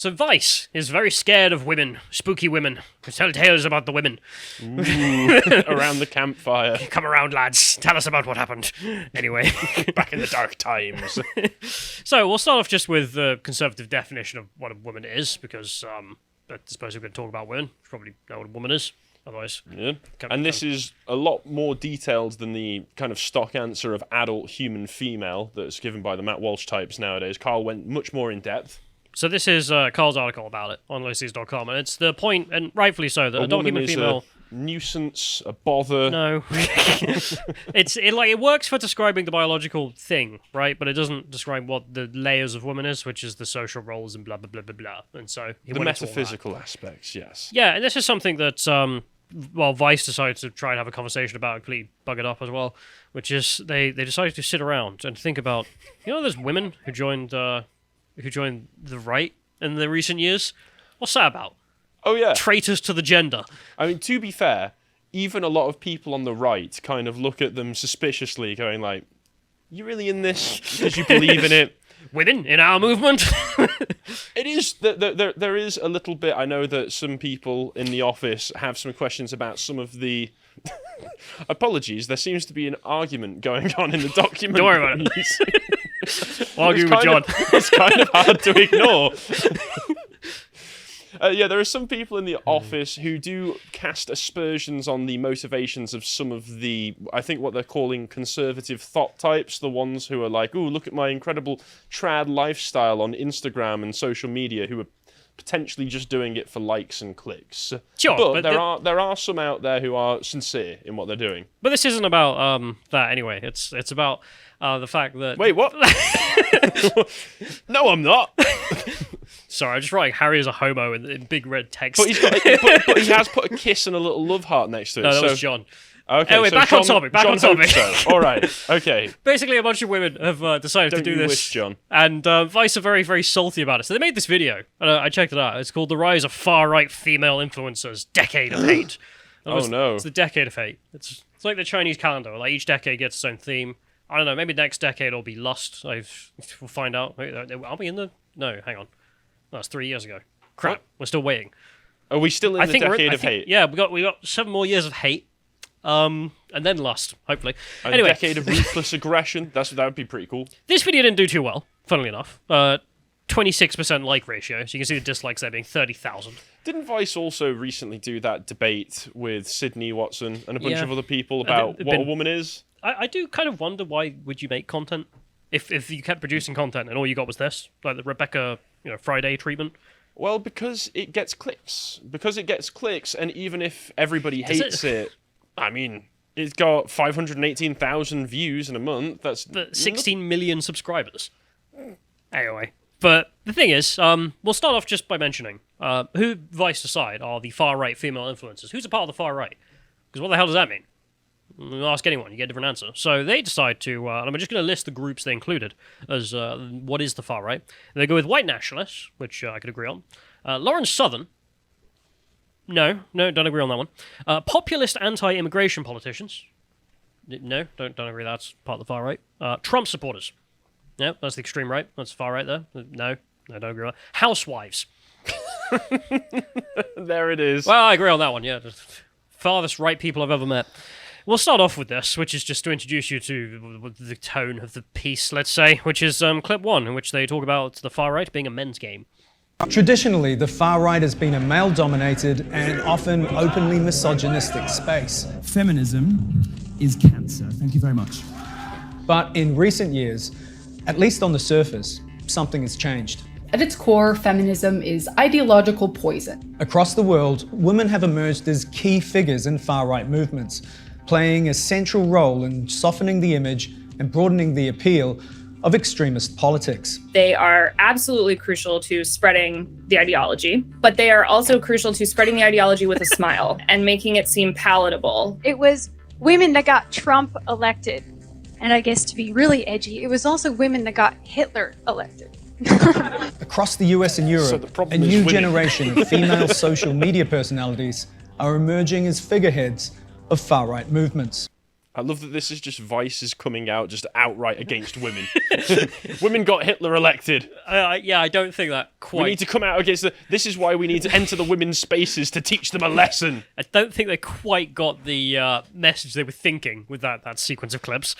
So Vice is very scared of women, spooky women, who tell tales about the women. Ooh, around the campfire. Come around, lads. Tell us about what happened. Anyway. Back in the dark times. So we'll start off just with the conservative definition of what a woman is, because I suppose we're going to talk about women. You probably know what a woman is. Otherwise, yeah. And this is a lot more detailed than the kind of stock answer of adult human female that's given by the Matt Walsh types nowadays. Carl went much more in depth. So this is Carl's article about it on Lotus.com, and it's the point, and rightfully so, that a adult human female... a nuisance, a bother. No. It works for describing the biological thing, right? But it doesn't describe what the layers of woman is, which is the social roles and blah, blah, blah, blah, blah. And so... The metaphysical aspects, yes. Yeah, and this is something that... Vice decided to try and have a conversation about, and completely bug it up as well, which is they decided to sit around and think about, there's women who joined the right in the recent years. What's that about? Oh, yeah. Traitors to the gender. I mean, to be fair, even a lot of people on the right kind of look at them suspiciously, going like, you really in this because you believe in it? Women in our movement? It is. There is a little bit. I know that some people in the office have some questions about some of the... Apologies, there seems to be an argument going on in the document. Don't worry about it. Argue with John. It's kind of hard to ignore. There are some people in the office who do cast aspersions on the motivations of some of the, I think what they're calling conservative thought types, the ones who are like, ooh, look at my incredible trad lifestyle on Instagram and social media, who are potentially just doing it for likes and clicks. Sure, but there are some out there who are sincere in what they're doing. But this isn't about that anyway. It's about the fact that... Wait, what? No, I'm not. Sorry, I'm just writing Harry is a homo in big red text. But he has put a kiss and a little love heart next to it. No, that was John. Okay, anyway, so back on topic. So. All right, okay. Basically, a bunch of women have decided to do this. Wish, John. And Vice are very, very salty about it. So they made this video, and I checked it out. It's called The Rise of Far-Right Female Influencers, Decade of Hate. No. It's the Decade of Hate. It's like the Chinese calendar. Like each decade gets its own theme. I don't know, maybe next decade will be Lust. We'll find out. Are we in the... No, hang on. That's 3 years ago. Crap, what? We're still waiting. Are we still in the decade of hate? Yeah, we got 7 more years of hate. And then Lust, hopefully. A anyway. Decade of ruthless aggression. That would be pretty cool. This video didn't do too well, funnily enough. 26% like ratio, so you can see the dislikes there being 30,000. Didn't Vice also recently do that debate with Sydney Watson and a bunch of other people about what a woman is? I do kind of wonder, why would you make content if you kept producing content and all you got was this, like the Rebecca Friday treatment? Well, because it gets clicks. And even if everybody hates it, I mean, it's got 518,000 views in a month. That's 16 million subscribers. Anyway, but the thing is, we'll start off just by mentioning who Vice decide are the far-right female influencers. Who's a part of the far-right? Because what the hell does that mean? Ask anyone, you get a different answer. So they decide to, and I'm just going to list the groups they included as what is the far right. They go with white nationalists, which I could agree on. Lawrence Southern. No, don't agree on that one. Populist anti-immigration politicians. No, don't agree that's part of the far right. Trump supporters. No, that's the extreme right. That's the far right there. No, don't agree on that. Housewives. There it is. Well, I agree on that one, yeah. Farthest right people I've ever met. We'll start off with this, which is just to introduce you to the tone of the piece, let's say, which is clip 1, in which they talk about the far right being a men's game. Traditionally, the far right has been a male-dominated and often openly misogynistic space. Feminism is cancer. Thank you very much. But in recent years, at least on the surface, something has changed. At its core, feminism is ideological poison. Across the world, women have emerged as key figures in far-right movements, playing a central role in softening the image and broadening the appeal of extremist politics. They are absolutely crucial to spreading the ideology, but they are also crucial to spreading the ideology with a smile and making it seem palatable. It was women that got Trump elected. And I guess to be really edgy, it was also women that got Hitler elected. Across the US and Europe, a new generation of female social media personalities are emerging as figureheads of far-right movements. I love that this is just Vice is coming out just outright against women. Women got Hitler elected. Yeah, I don't think that quite... We need to come out against This is why we need to enter the women's spaces to teach them a lesson. I don't think they quite got the message they were thinking with that sequence of clips.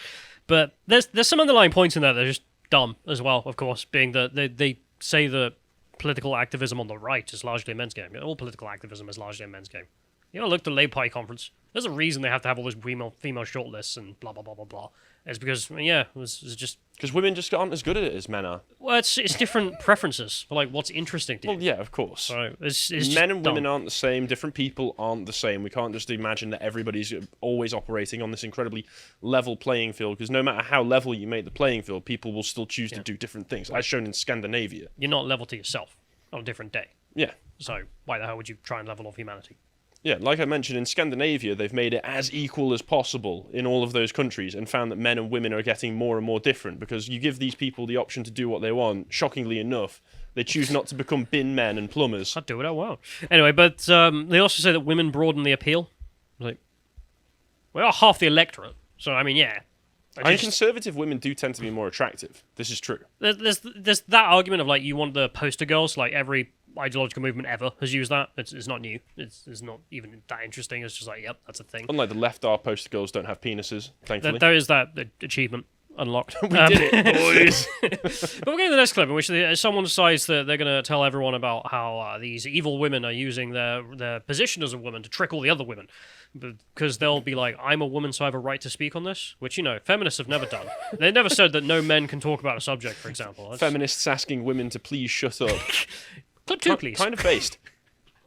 But there's some underlying points in there that are just dumb as well, of course, being that they say that political activism on the right is largely a men's game. All political activism is largely a men's game. You know, look at the Labour Party conference. There's a reason they have to have all those female shortlists and blah, blah, blah, blah, blah. It's because, yeah, it was just... Because women just aren't as good at it as men are. Well, it's different preferences for, like, what's interesting to you. Well, yeah, of course. So it's just men and women dumb. aren't the same. Different people aren't the same. We can't just imagine that everybody's always operating on this incredibly level playing field, because no matter how level you make the playing field, people will still choose to do different things, as shown in Scandinavia. You're not level to yourself on a different day. Yeah. So why the hell would you try and level off humanity? Yeah, like I mentioned, in Scandinavia, they've made it as equal as possible in all of those countries and found that men and women are getting more and more different because you give these people the option to do what they want. Shockingly enough, they choose not to become bin men and plumbers. I'd do it, oh wow. Anyway, but they also say that women broaden the appeal. Like, we are half the electorate, so I mean, yeah. And conservative women do tend to be more attractive. This is true. There's that argument of, like, you want the poster girls, like every ideological movement ever has used that. It's not new. It's not even that interesting. It's just like, yep, that's a thing. Unlike the left, our poster girls don't have penises, thankfully. There is that achievement unlocked. We did it, boys! But we're going to the next clip in which someone decides that they're going to tell everyone about how these evil women are using their position as a woman to trick all the other women. Because they'll be like, I'm a woman, so I have a right to speak on this. Which, you know, feminists have never done. They never said that no men can talk about a subject, for example. Feminists asking women to please shut up. Clip two, please. Kind of based.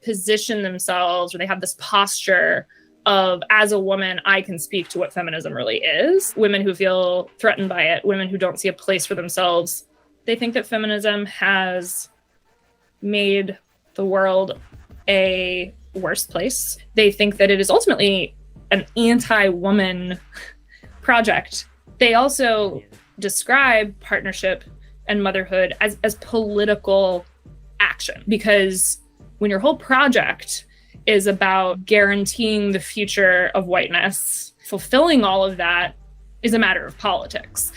Position themselves, or they have this posture of, as a woman, I can speak to what feminism really is. Women who feel threatened by it, women who don't see a place for themselves, they think that feminism has made the world a worse place. They think that it is ultimately an anti-woman project. They also describe partnership and motherhood as political action, because when your whole project is about guaranteeing the future of whiteness, fulfilling all of that is a matter of politics.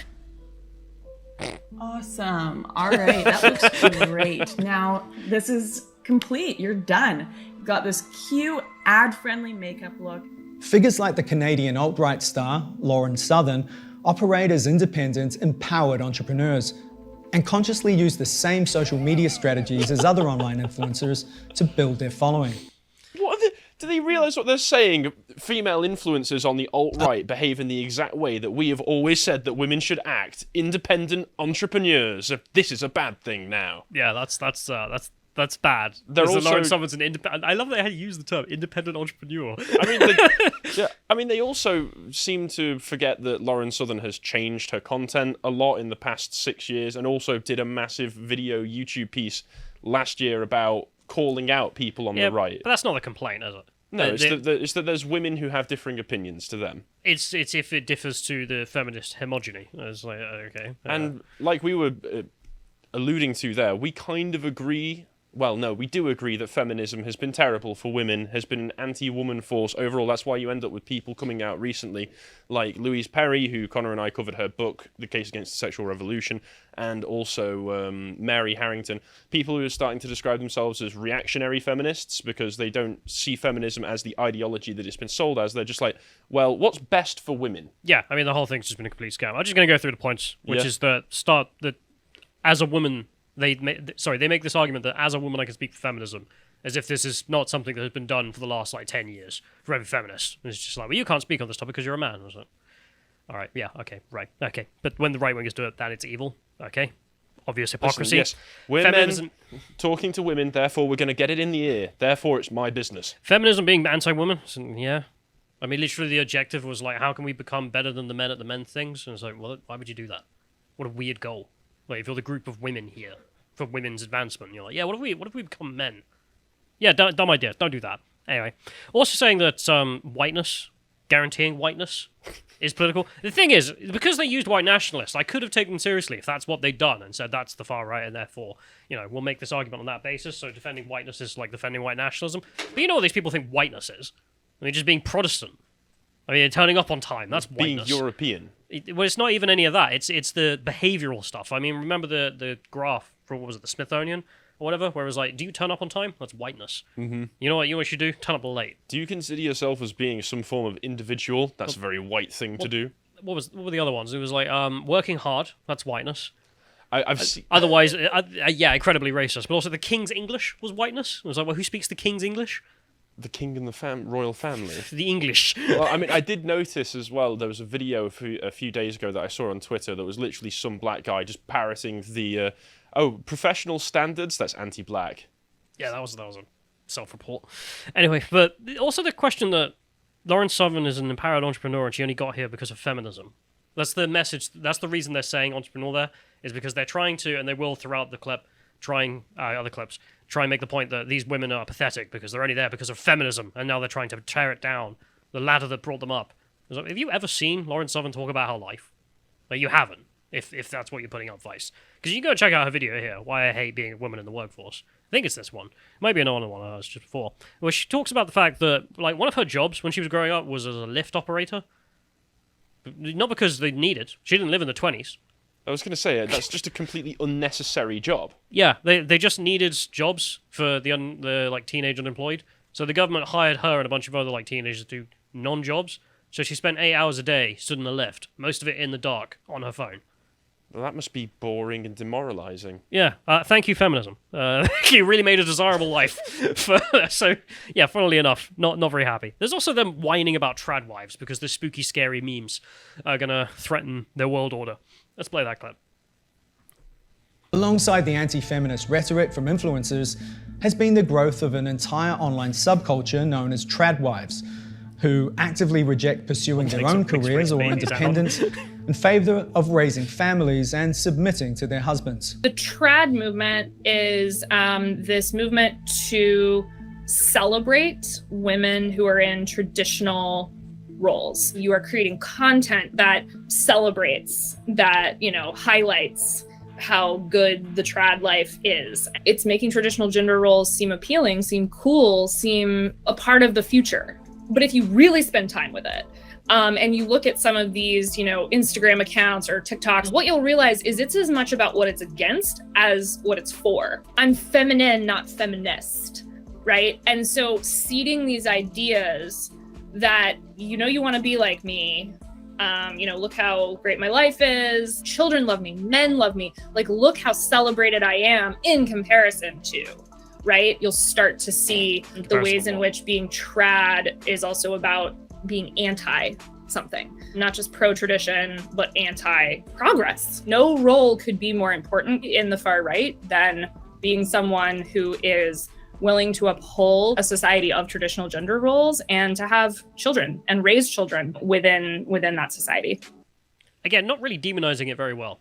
Awesome. All right. That looks great. Now, this is complete. You're done. You've got this cute ad-friendly makeup look. Figures like the Canadian alt-right star, Lauren Southern, operate as independent, empowered entrepreneurs and consciously use the same social media strategies as other online influencers to build their following. Do they realise what they're saying? Female influencers on the alt-right behave in the exact way that we have always said that women should act. Independent entrepreneurs. This is a bad thing now. Yeah, that's bad. They're also... Lauren Southern's an independent... I love that how you use the term independent entrepreneur. I mean, they also seem to forget that Lauren Southern has changed her content a lot in the past 6 years, and also did a massive video YouTube piece last year about calling out people on the right. But that's not the complaint, is it? No, it's that there's women who have differing opinions to them. It's if it differs to the feminist homogeny. It's like, okay. And like we were alluding to there, we kind of agree. Well, no, we do agree that feminism has been terrible for women, has been an anti-woman force overall. That's why you end up with people coming out recently, like Louise Perry, who Connor and I covered her book, The Case Against the Sexual Revolution, and also Mary Harrington. People who are starting to describe themselves as reactionary feminists because they don't see feminism as the ideology that it's been sold as. They're just like, well, what's best for women? Yeah, I mean, the whole thing's just been a complete scam. I'm just going to go through the points, which is that as a woman... They make this argument that as a woman I can speak for feminism, as if this is not something that has been done for the last 10 years for every feminist. And it's just like, well, you can't speak on this topic because you're a man. Or something. All right, yeah, okay, right, okay. But when the right wingers do it, then it's evil. Okay, obvious hypocrisy. Listen, yes, we're men talking to women, therefore we're going to get it in the ear. Therefore, it's my business. Feminism being anti-woman, yeah. I mean, literally the objective was like, how can we become better than the men at the men things? And it's like, well, why would you do that? What a weird goal. Like, if you're the group of women here for women's advancement, you're like, yeah, what if we become men? Yeah, dumb idea. Don't do that. Anyway, also saying that whiteness, guaranteeing whiteness, is political. The thing is, because they used white nationalists, I could have taken them seriously if that's what they'd done and said that's the far right, and therefore, we'll make this argument on that basis. So defending whiteness is like defending white nationalism. But you know what these people think whiteness is? I mean, just being Protestant. I mean, turning up on time, that's Being whiteness. European. Well, it's not even any of that. It's the behavioral stuff. I mean, remember the graph from, what was it, the Smithsonian or whatever, where it was like, do you turn up on time? That's whiteness. Mm-hmm. You know what you should do? Turn up late. Do you consider yourself as being some form of individual? That's a very white thing to do. What were the other ones? It was like working hard. That's whiteness. I've seen... Otherwise, yeah, incredibly racist. But also the King's English was whiteness. It was like, well, who speaks the King's English? The king and the royal family. The English. Well, I mean, I did notice as well, there was a video a few days ago that I saw on Twitter that was literally some black guy just parroting the, professional standards, that's anti-black. Yeah, that was a self-report. Anyway, but also the question that Lauren Southern is an empowered entrepreneur and she only got here because of feminism. That's the message. That's the reason they're saying entrepreneur there, is because they're trying to, and they will throughout the clip, other clips, try and make the point that these women are pathetic because they're only there because of feminism, and now they're trying to tear it down, the ladder that brought them up. Like, have you ever seen Lauren Southern talk about her life? Like, you haven't, if that's what you're putting up, Vice. Because you can go check out her video here, Why I Hate Being a Woman in the Workforce. I think it's this one. It might be another one I was just before. Where she talks about the fact that, like, one of her jobs when she was growing up was as a lift operator. Not because they needed. She didn't live in the 20s. I was going to say, that's just a completely unnecessary job. Yeah, they just needed jobs for the like teenage unemployed. So the government hired her and a bunch of other like teenagers to do non-jobs. So she spent 8 hours a day stood in the lift, most of it in the dark on her phone. Well, that must be boring and demoralizing. Yeah, thank you, feminism. You really made a desirable life. So, yeah, funnily enough, not very happy. There's also them whining about trad wives because the spooky, scary memes are going to threaten their world order. Let's play that clip. Alongside the anti-feminist rhetoric from influencers has been the growth of an entire online subculture known as tradwives, who actively reject pursuing their own careers or independence in favour of raising families and submitting to their husbands. The trad movement is this movement to celebrate women who are in traditional roles. You are creating content that celebrates, that, highlights how good the trad life is. It's making traditional gender roles seem appealing, seem cool, seem a part of the future. But if you really spend time with it, and you look at some of these, Instagram accounts or TikToks, what you'll realize is it's as much about what it's against as what it's for. I'm feminine, not feminist, right? And so seeding these ideas that, you want to be like me, look how great my life is, children love me, men love me, like, look how celebrated I am in comparison to, right? You'll start to see the ways in which being trad is also about being anti something, not just pro-tradition, but anti-progress. No role could be more important in the far right than being someone who is willing to uphold a society of traditional gender roles and to have children and raise children within that society. Again, not really demonizing it very well.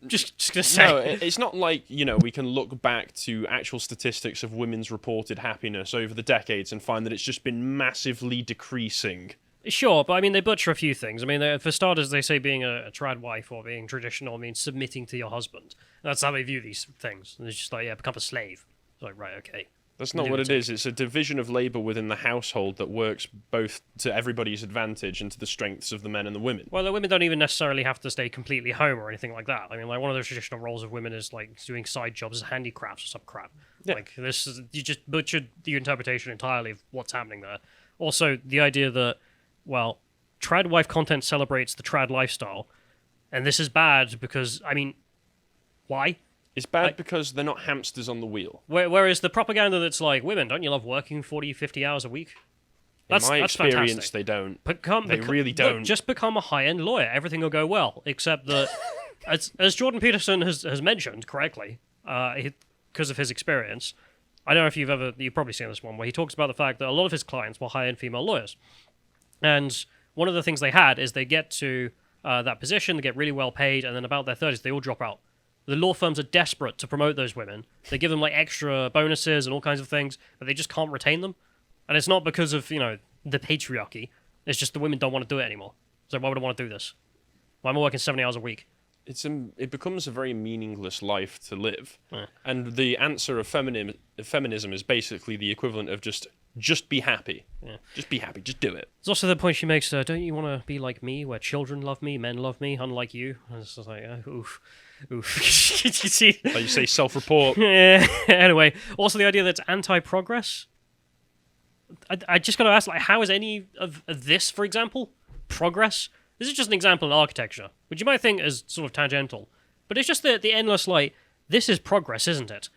Just gonna say. No, it's not like, we can look back to actual statistics of women's reported happiness over the decades and find that it's just been massively decreasing. Sure, but I mean, they butcher a few things. I mean, for starters, they say being a trad wife or being traditional means submitting to your husband. That's how they view these things. And it's just like, yeah, become a slave. It's like, right, okay. That's not what it is. It's a division of labour within the household that works both to everybody's advantage and to the strengths of the men and the women. Well, the women don't even necessarily have to stay completely home or anything like that. I mean, like, one of the traditional roles of women is, like, doing side jobs as handicrafts or some crap. Yeah. Like, you just butchered the interpretation entirely of what's happening there. Also, the idea that, well, trad wife content celebrates the trad lifestyle, and this is bad because, I mean, why? It's bad because they're not hamsters on the wheel. Whereas the propaganda that's like, women, don't you love working 40, 50 hours a week? In my experience, fantastic. they don't. They really don't. Look, just become a high-end lawyer. Everything will go well. Except that, as Jordan Peterson has mentioned correctly, because of his experience, I don't know if you've probably seen this one, where he talks about the fact that a lot of his clients were high-end female lawyers. And one of the things they had is they get to that position, they get really well paid, and then about their 30s, they all drop out. The law firms are desperate to promote those women. They give them like extra bonuses and all kinds of things, but they just can't retain them. And it's not because of, the patriarchy. It's just the women don't want to do it anymore. So why would I want to do this? Why am I working 70 hours a week? It becomes a very meaningless life to live. Yeah. And the answer of feminism is basically the equivalent of just Just be happy. Yeah. Just be happy. Just do it. There's also the point she makes, don't you want to be like me, where children love me, men love me, unlike you? And it's just like, oof. Oof. You see? Like you say, self-report. Yeah. Anyway, also the idea that it's anti-progress. I just got to ask, like, how is any of this, for example, progress? This is just an example in architecture, which you might think is sort of tangential. But it's just the endless, like, this is progress, isn't it?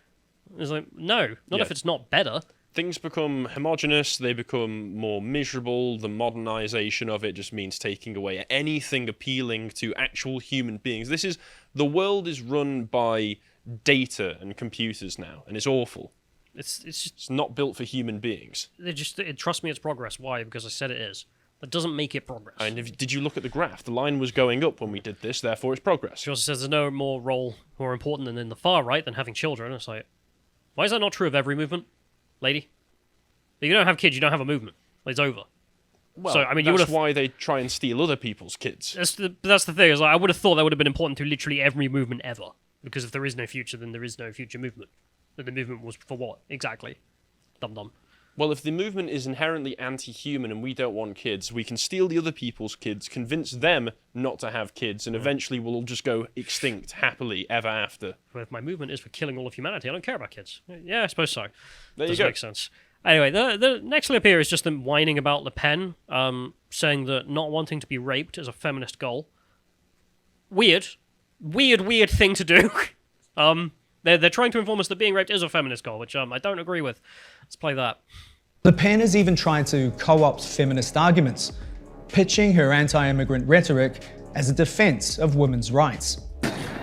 It's like, no, not if it's not better. Things become homogenous, they become more miserable. The modernization of it just means taking away anything appealing to actual human beings. The world is run by data and computers now, and it's awful. It's not built for human beings. Trust me, it's progress. Why? Because I said it is. That doesn't make it progress. And did you look at the graph? The line was going up when we did this, therefore it's progress. She also says there's no more important than in the far right than having children. It's like, why is that not true of every movement? Lady, if you don't have kids, you don't have a movement. It's over. Well, so, I mean, that's why they try and steal other people's kids. That's the thing. Is like, I would have thought that would have been important to literally every movement ever. Because if there is no future, then there is no future movement. Then the movement was for what? Exactly. Dum-dum. Well, if the movement is inherently anti-human and we don't want kids, we can steal the other people's kids, convince them not to have kids, and eventually we'll all just go extinct happily ever after. Well, if my movement is for killing all of humanity, I don't care about kids. Yeah, I suppose so. There you Does go. make sense. Anyway, the next clip here is just them whining about Le Pen, saying that not wanting to be raped is a feminist goal. Weird thing to do. They're trying to inform us that being raped is a feminist goal, which I don't agree with. Let's play that. Le Pen has even tried to co-opt feminist arguments, pitching her anti-immigrant rhetoric as a defense of women's rights.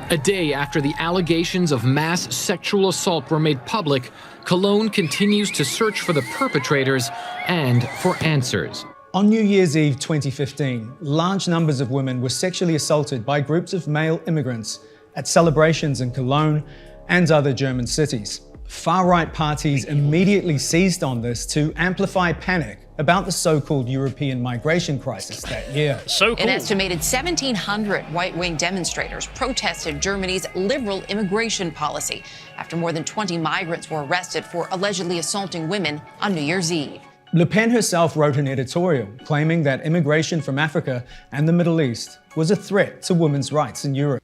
A day after the allegations of mass sexual assault were made public, Cologne continues to search for the perpetrators and for answers. On New Year's Eve 2015, large numbers of women were sexually assaulted by groups of male immigrants at celebrations in Cologne and other German cities. Far-right parties immediately seized on this to amplify panic about the so-called European migration crisis that year. So cool. An estimated 1,700 right-wing demonstrators protested Germany's liberal immigration policy after more than 20 migrants were arrested for allegedly assaulting women on New Year's Eve. Le Pen herself wrote an editorial claiming that immigration from Africa and the Middle East was a threat to women's rights in Europe.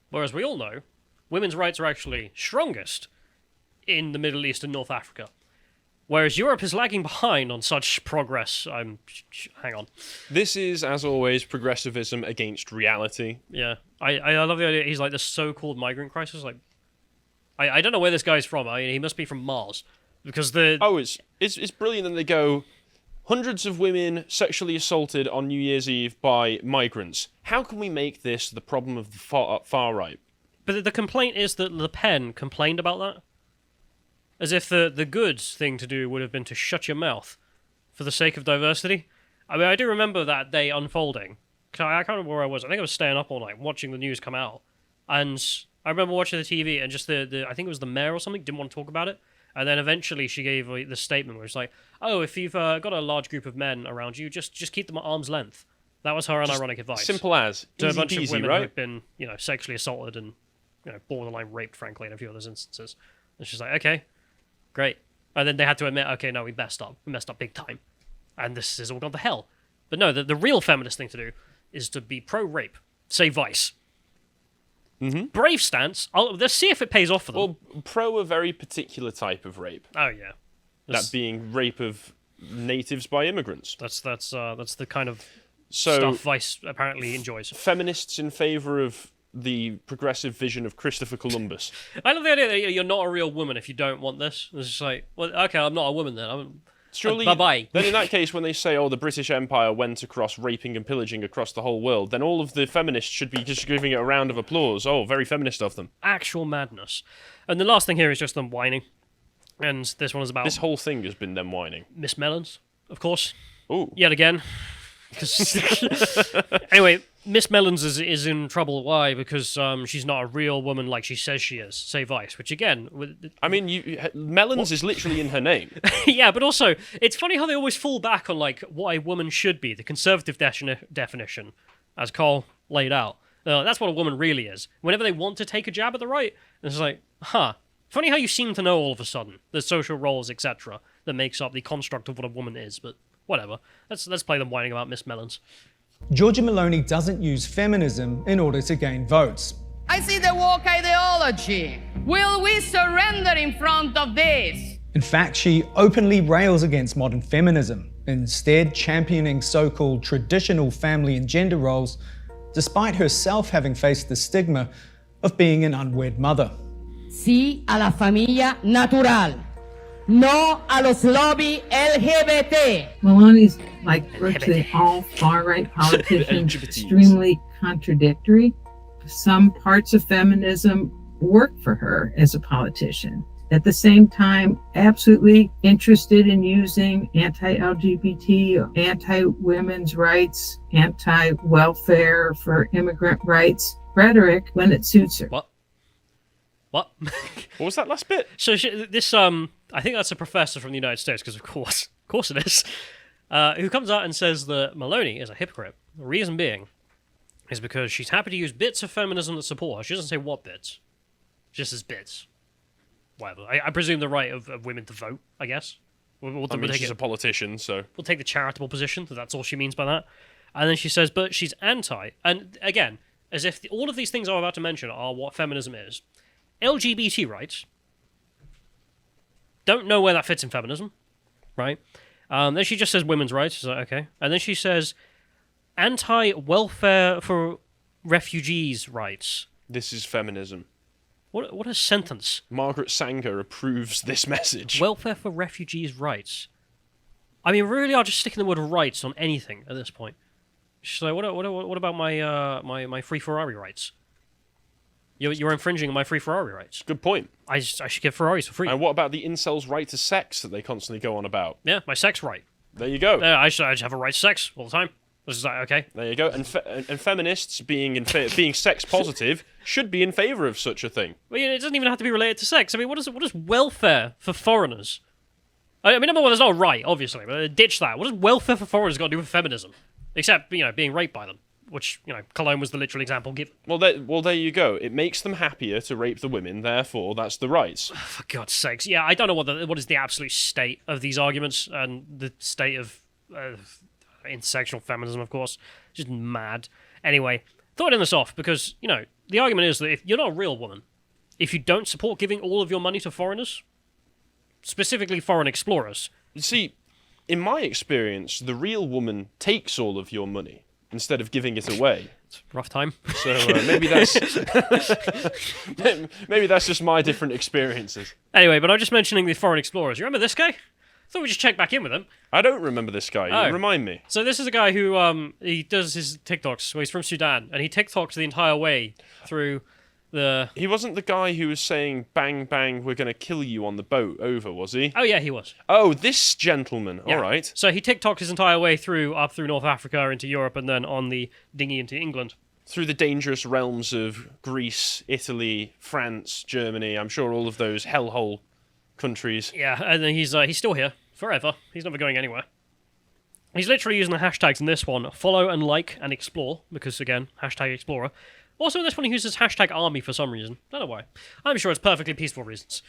Whereas we all know, women's rights are actually strongest in the Middle East and North Africa. Whereas Europe is lagging behind on such progress. Hang on. This is, as always, progressivism against reality. Yeah. I love the idea. He's like the so-called migrant crisis. Like, I don't know where this guy's from. I mean, he must be from Mars. Because it's brilliant that they go, hundreds of women sexually assaulted on New Year's Eve by migrants. How can we make this the problem of the far right? But the complaint is that Le Pen complained about that. As if the good thing to do would have been to shut your mouth for the sake of diversity. I mean, I do remember that day unfolding. I can't remember where I was. I think I was staying up all night watching the news come out. And I remember watching the TV and just I think it was the mayor or something, didn't want to talk about it. And then eventually she gave the statement where it's like, oh, if you've got a large group of men around you, just keep them at arm's length. That was her unironic advice. Simple as. To Easy a bunch peasy, of women right? who had been, sexually assaulted and, borderline raped, frankly, in a few other instances. And she's like, okay, great. And then they had to admit, okay, no, we messed up. We messed up big time. And this has all gone to hell. But no, the real feminist thing to do is to be pro-rape. Say Vice. Mm-hmm. Brave stance. Let's see if it pays off for them. Well, pro a very particular type of rape. Oh, yeah. That being rape of natives by immigrants. That's the kind of So, stuff Vice apparently enjoys. Feminists in favour of the progressive vision of Christopher Columbus. I love the idea that you're not a real woman if you don't want this. It's just like, well, okay, I'm not a woman then. Surely, bye-bye. Then in that case, when they say, oh, the British Empire went across raping and pillaging across the whole world, then all of the feminists should be just giving it a round of applause. Oh, very feminist of them. Actual madness. And the last thing here is just them whining. And this one is about... This whole thing has been them whining. Miss Mellons, of course. Ooh. Yet again. Anyway, Miss Mellons is in trouble. Why? Because she's not a real woman like she says she is. Say Vice, which again... I mean, Mellons is literally in her name. Yeah, but also, it's funny how they always fall back on like what a woman should be, the conservative definition, as Carl laid out. That's what a woman really is. Whenever they want to take a jab at the right, it's like, Funny how you seem to know all of a sudden the social roles, etc., that makes up the construct of what a woman is, but whatever. Let's play them whining about Miss Mellons. Giorgia Meloni doesn't use feminism in order to gain votes. I see the woke ideology. Will we surrender in front of this? In fact, she openly rails against modern feminism, instead championing so-called traditional family and gender roles, despite herself having faced the stigma of being an unwed mother. Sí a la familia natural. No a los lobby LGBT. Meloni's, like virtually all far-right politicians, extremely contradictory. Some parts of feminism work for her as a politician. At the same time, absolutely interested in using anti-LGBT, anti-women's rights, anti-welfare for immigrant rights rhetoric when it suits her. What? What was that last bit? So this, I think that's a professor from the United States, because of course it is, who comes out and says that Meloni is a hypocrite. The reason being is because she's happy to use bits of feminism that support her. She doesn't say what bits, just as bits. Whatever. I presume the right of women to vote, I guess. She's a politician, so... We'll take the charitable position, that that's all she means by that. And then she says, but she's anti. And again, as if all of these things I'm about to mention are what feminism is. LGBT rights, don't know where that fits in feminism, right? Then she just says women's rights. She's like, okay. And then she says anti-welfare for refugees rights. This is feminism. What a sentence. Margaret Sanger approves this message. Welfare for refugees rights. I mean, really, I'll just stick in the word rights on anything at this point. She's like, what about my free Ferrari rights? You're infringing on my free Ferrari rights. Good point. I should get Ferraris for free. And what about the incels' right to sex that they constantly go on about? Yeah, my sex right. There you go. I should have a right to sex all the time. This is like, okay. There you go. And feminists being being sex positive should be in favour of such a thing. Well, it doesn't even have to be related to sex. I mean, what is welfare for foreigners? I mean, number one, there's no right, obviously, but ditch that. What does welfare for foreigners got to do with feminism? Except, being raped by them. Which, Cologne was the literal example given. Well, there you go. It makes them happier to rape the women, therefore that's the rights. For God's sakes. Yeah, I don't know what is the absolute state of these arguments, and the state of intersectional feminism, of course. Just mad. Anyway, thought I'd end this off, because, the argument is that if you're not a real woman, if you don't support giving all of your money to foreigners, specifically foreign explorers... You see, in my experience, the real woman takes all of your money instead of giving it away. It's a rough time. So maybe that's maybe that's just my different experiences. Anyway, but I'm just mentioning the foreign explorers. You remember this guy? Thought we'd just check back in with him. I don't remember this guy. Oh. Remind me. So this is a guy who he does his TikToks. Well, he's from Sudan, and he TikToks the entire way through the... He wasn't the guy who was saying, bang, bang, we're going to kill you on the boat over, was he? Oh, yeah, he was. Oh, this gentleman. Yeah. All right. So he TikToks his entire way up through North Africa into Europe, and then on the dinghy into England. Through the dangerous realms of Greece, Italy, France, Germany. I'm sure all of those hellhole countries. Yeah, and then he's still here forever. He's never going anywhere. He's literally using the hashtags in this one: follow and like and explore, because again, hashtag explorer. Also in this one he uses hashtag army for some reason. Don't know why. I'm sure it's perfectly peaceful reasons.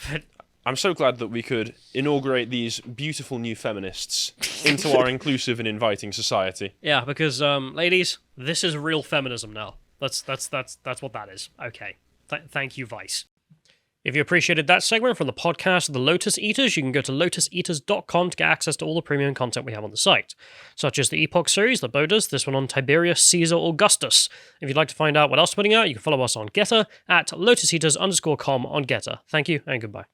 But I'm so glad that we could inaugurate these beautiful new feminists into our inclusive and inviting society. Yeah, because ladies, this is real feminism now. That's what that is. Okay. Thank you, Vice. If you appreciated that segment from the podcast The Lotus Eaters, you can go to lotuseaters.com to get access to all the premium content we have on the site, such as the Epoch series that Bo does, this one on Tiberius Caesar Augustus. If you'd like to find out what else we're putting out, you can follow us on Getter at lotuseaters_com on Getter. Thank you and goodbye.